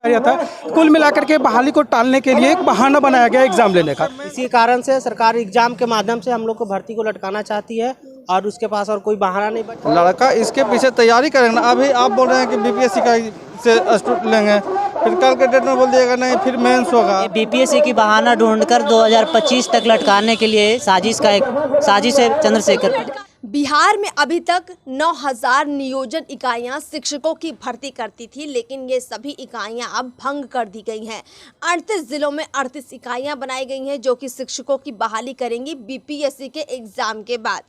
था। कुल मिलाकर के बहाली को टालने के लिए एक बहाना बनाया गया एग्जाम लेने का। इसी कारण से सरकार एग्जाम के माध्यम से हम लोग को भर्ती को लटकाना चाहती है और उसके पास और कोई बहाना नहीं बचा। लड़का इसके पीछे तैयारी करेगा ना। अभी आप बोल रहे हैं कि बीपीएससी का से स्टूडेंट लेंगे, फिर कल के डेट में बोल दिएगा नहीं फिर मेंस होगा। बीपीएससी की बहाना ढूंढकर 2025 तक लटकाने के लिए साजिश है चंद्रशेखर। बिहार में अभी तक 9000 नियोजन इकाइयां शिक्षकों की भर्ती करती थी, लेकिन ये सभी इकाइयां अब भंग कर दी गई हैं। 38 जिलों में 38 इकाइयां बनाई गई हैं जो कि शिक्षकों की बहाली करेंगी बीपीएससी के एग्जाम के बाद।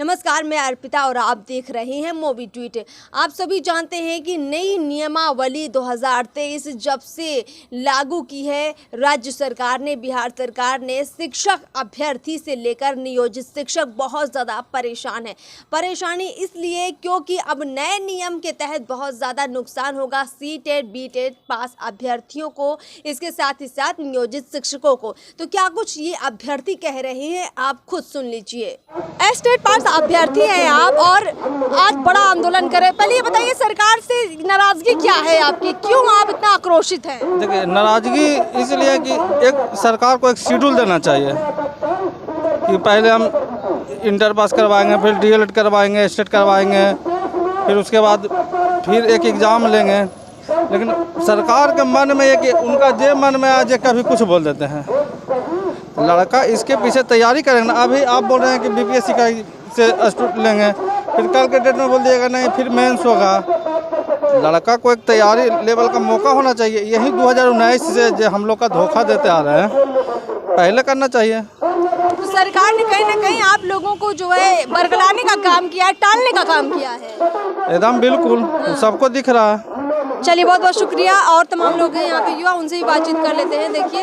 नमस्कार, मैं अर्पिता और आप देख रहे हैं मोबी ट्वीट। आप सभी जानते हैं कि नई नियमावली 2023 जब से लागू की है राज्य सरकार ने, बिहार सरकार ने, शिक्षक अभ्यर्थी से लेकर नियोजित शिक्षक बहुत ज़्यादा परेशानी इसलिए क्योंकि अब नए नियम के तहत बहुत ज़्यादा नुकसान होगा सी-टेट बी-टेट पास अभ्यर्थियों को, इसके साथ ही साथ नियोजित शिक्षकों को। तो क्या कुछ ये अभ्यर्थी कह रहे हैं, आप खुद सुन लीजिए। एस-टेट पास अभ्यर्थी हैं आप और आज बड़ा आंदोलन करें। पहले ये बताइए, सरकार से नाराजगी क्या है आपकी, क्यों आप इतना आक्रोशित हैं? देखिए, नाराजगी इसलिए कि एक सरकार को एक शेड्यूल देना चाहिए कि पहले हम इंटर पास करवाएंगे, फिर डीएलएड करवाएंगे, स्टेट करवाएंगे, फिर उसके बाद फिर एक एग्ज़ाम लेंगे। लेकिन सरकार के मन में ये कि उनका जे मन में आ जाए कभी कुछ बोल देते हैं। लड़का इसके पीछे तैयारी करेगा ना। अभी आप बोल रहे हैं कि बीपीएससी का से स्टूडेंट लेंगे, फिर कल के डेट में बोल दिएगा नहीं फिर मेंस होगा। लड़का को एक तैयारी लेवल का मौका होना चाहिए। यही 2019 से जो हम लोग का धोखा देते आ रहे हैं, पहले करना चाहिए। तो सरकार ने कहीं ना कहीं आप लोगों को जो है बरगलाने का काम किया है, टालने का काम किया है। एकदम बिल्कुल, सबको दिख रहा है। चलिए, बहुत बहुत शुक्रिया। और तमाम लोग हैं यहाँ पे, युवा, उनसे भी बातचीत कर लेते हैं। देखिए,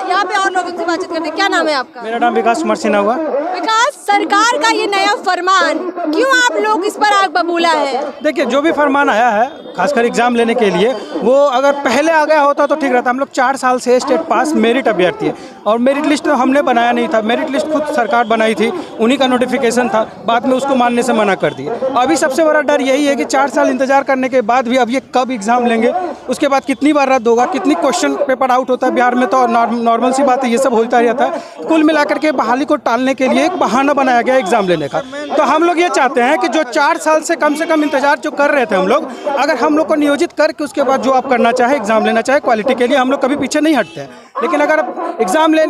यहाँ पे और लोग उनसे बातचीत करते हैं। क्या नाम है आपका? मेरा नाम विकास कुमार सिन्हा हुआ। विकास, सरकार का ये नया फरमान, क्यों आप लोग इस पर आग बबूला है? देखिए, जो भी फरमान आया है खासकर एग्जाम लेने के लिए, वो अगर पहले आ गया होता तो ठीक रहता। हम लोग 4 साल से स्टेट पास मेरिट अभ्यर्थी है और मेरिट लिस्ट तो हमने बनाया नहीं था। मेरिट लिस्ट खुद सरकार बनाई थी, उन्हीं का नोटिफिकेशन था, बाद में उसको मानने से मना कर दिए। अभी सबसे बड़ा डर यही है कि 4 साल इंतजार करने के बाद भी अब ये कब एग्जाम लेंगे, उसके बाद कितनी बार रद्द होगा, कितनी क्वेश्चन पेपर आउट होता है बिहार में, तो नॉर्मल सी बात है, ये सब होता रहता है। कुल मिलाकर के बहाली को टालने के लिए एक बहाना बनाया गया एग्जाम लेने का। तो हम लोग ये चाहते हैं कि जो 4 साल से कम इंतजार जो कर रहे थे हम लोग, अगर हम लोग को नियोजित करके उसके बाद जो आप करना चाहे, एग्जाम लेना चाहे क्वालिटी के लिए, हम लोग कभी पीछे नहीं हटते हैं। लेकिन अगर आप एग्जाम ले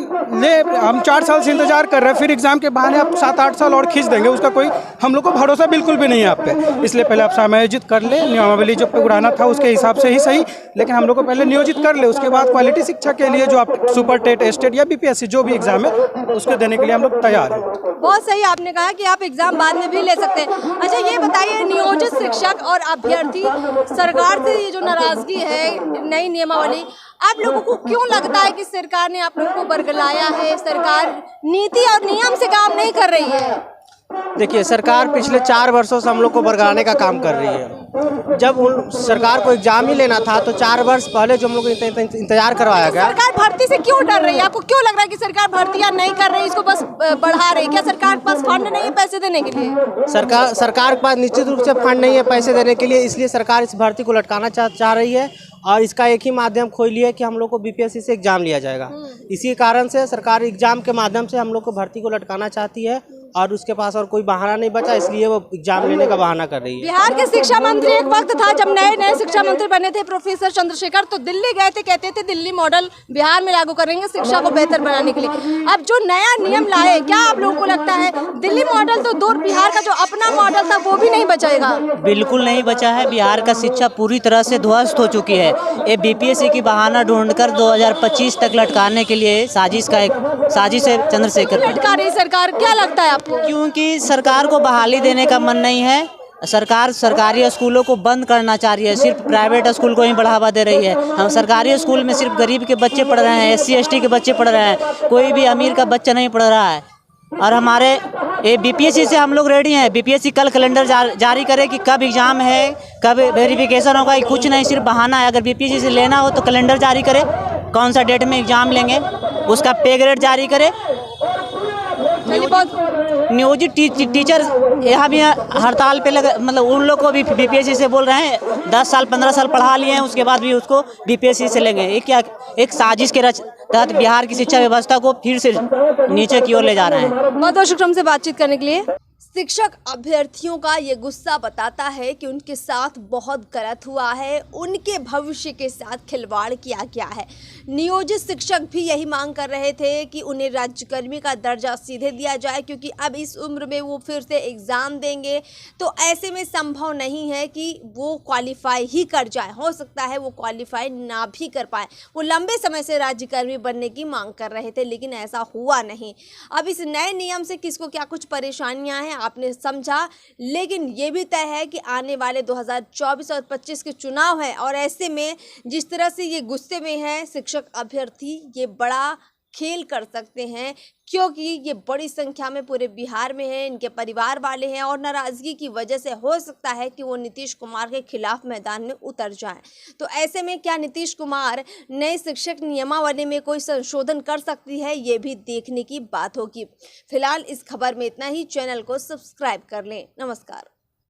हम 4 साल से इंतजार कर रहे हैं, फिर एग्जाम के बहाने आप 7-8 साल और खींच देंगे, उसका कोई हम लोग को भरोसा बिल्कुल भी नहीं है आप पे। इसलिए पहले आप समायोजित कर ले, नियमावली जो उड़ाना था उसके हिसाब से ही सही, लेकिन हम लोग को पहले नियोजित कर ले, उसके बाद क्वालिटी शिक्षा के लिए जो आप सुपर टेट, स्टेट या बीपीएससी जो भी एग्जाम है उसके देने के लिए हम लोग तैयार हैं। बहुत सही, आपने कहा कि आप एग्जाम बाद में भी ले सकते हैं। अच्छा, ये बताइए, नियोजित शिक्षक और अभ्यर्थी, सरकार से ये जो नाराजगी है नई नियमावली, आप लोगों को क्यों लगता है कि सरकार ने आप लोगों को बरगलाया है? सरकार नीति और नियम से काम नहीं कर रही है। देखिए, सरकार पिछले 4 वर्षों से हम लोग को बरगलाने का काम कर रही है। जब सरकार को एग्जाम ही लेना था तो 4 वर्ष पहले जो हम लोग इंतजार करवाया गया। सरकार भर्ती से क्यों डर रही है? आपको क्यों लग रहा है कि सरकार भर्तियां नहीं कर रही, इसको बस बढ़ा रही? क्या सरकार के पास फंड नहीं है पैसे देने के लिए? सरकार के पास निश्चित रूप से फंड नहीं है पैसे देने के लिए, इसलिए सरकार इस भर्ती को लटकाना चाह रही है और इसका एक ही माध्यम खोली है कि हम लोग को बीपीएससी से एग्जाम लिया जाएगा। इसी कारण से सरकार एग्जाम के माध्यम से हम लोग को भर्ती को लटकाना चाहती है और उसके पास और कोई बहाना नहीं बचा, इसलिए वो एग्जाम लेने का बहाना कर रही है। बिहार के शिक्षा मंत्री एक वक्त था जब नए शिक्षा मंत्री बने थे प्रोफेसर चंद्रशेखर, तो दिल्ली गए थे, कहते थे दिल्ली मॉडल बिहार में लागू करेंगे शिक्षा को बेहतर बनाने के लिए। अब जो नया नियम लाए, क्या आप लोगों को लगता है दिल्ली मॉडल तो दूर, बिहार का जो अपना मॉडल था वो भी नहीं बचाएगा? बिल्कुल नहीं बचा है। बिहार का शिक्षा पूरी तरह से ध्वस्त हो चुकी है। ये बीपीएससी की बहाना ढूंढकर 2025 तक लटकाने के लिए साजिश है चंद्रशेखर। लटका रही सरकार, क्या लगता है आपको? क्योंकि सरकार को बहाली देने का मन नहीं है। सरकार सरकारी स्कूलों को बंद करना चाह रही है, सिर्फ प्राइवेट स्कूल को ही बढ़ावा दे रही है। हम सरकारी स्कूल में सिर्फ गरीब के बच्चे पढ़ रहे हैं, SC ST के बच्चे पढ़ रहे हैं, कोई भी अमीर का बच्चा नहीं पढ़ रहा है। और हमारे ये बीपीएससी से हम लोग रेडी हैं। बीपीएससी कल कैलेंडर जारी करे कि कब एग्ज़ाम है, कब वेरिफिकेशन होगा, कुछ नहीं, सिर्फ बहाना है। अगर बीपीएससी से लेना हो तो कैलेंडर जारी करे, कौन सा डेट में एग्ज़ाम लेंगे, उसका पे ग्रेड जारी करे। नियोजित टीचर यहाँ भी हड़ताल पे लगे, मतलब उन लोग को भी बीपीएससी से बोल रहे हैं 10 साल 15 साल पढ़ा लिए हैं, उसके बाद भी उसको बीपीएससी से लेंगे। ये क्या एक साजिश के तहत बिहार की शिक्षा व्यवस्था को फिर से नीचे की ओर ले जा रहे हैं। बहुत बहुत शुक्रिया हमसे बातचीत करने के लिए। शिक्षक अभ्यर्थियों का ये गुस्सा बताता है कि उनके साथ बहुत गलत हुआ है, उनके भविष्य के साथ खिलवाड़ किया गया है। नियोजित शिक्षक भी यही मांग कर रहे थे कि उन्हें राज्यकर्मी का दर्जा सीधे दिया जाए, क्योंकि अब इस उम्र में वो फिर से एग्ज़ाम देंगे तो ऐसे में संभव नहीं है कि वो क्वालिफाई ही कर जाए, हो सकता है वो क्वालिफाई ना भी कर पाए। वो लंबे समय से राज्यकर्मी बनने की मांग कर रहे थे, लेकिन ऐसा हुआ नहीं। अब इस नए नियम से किसको क्या कुछ परेशानियां हैं आपने समझा, लेकिन ये भी तय है कि आने वाले 2024 और 25 के चुनाव है, और ऐसे में जिस तरह से ये गुस्से में है शिक्षक अभ्यर्थी, ये बड़ा खेल कर सकते हैं, क्योंकि ये बड़ी संख्या में पूरे बिहार में हैं, इनके परिवार वाले हैं, और नाराज़गी की वजह से हो सकता है कि वो नीतीश कुमार के खिलाफ मैदान में उतर जाएं। तो ऐसे में क्या नीतीश कुमार नए शिक्षक नियमावली में कोई संशोधन कर सकती है, ये भी देखने की बात होगी। फिलहाल इस खबर में इतना ही। चैनल को सब्सक्राइब कर लें। नमस्कार।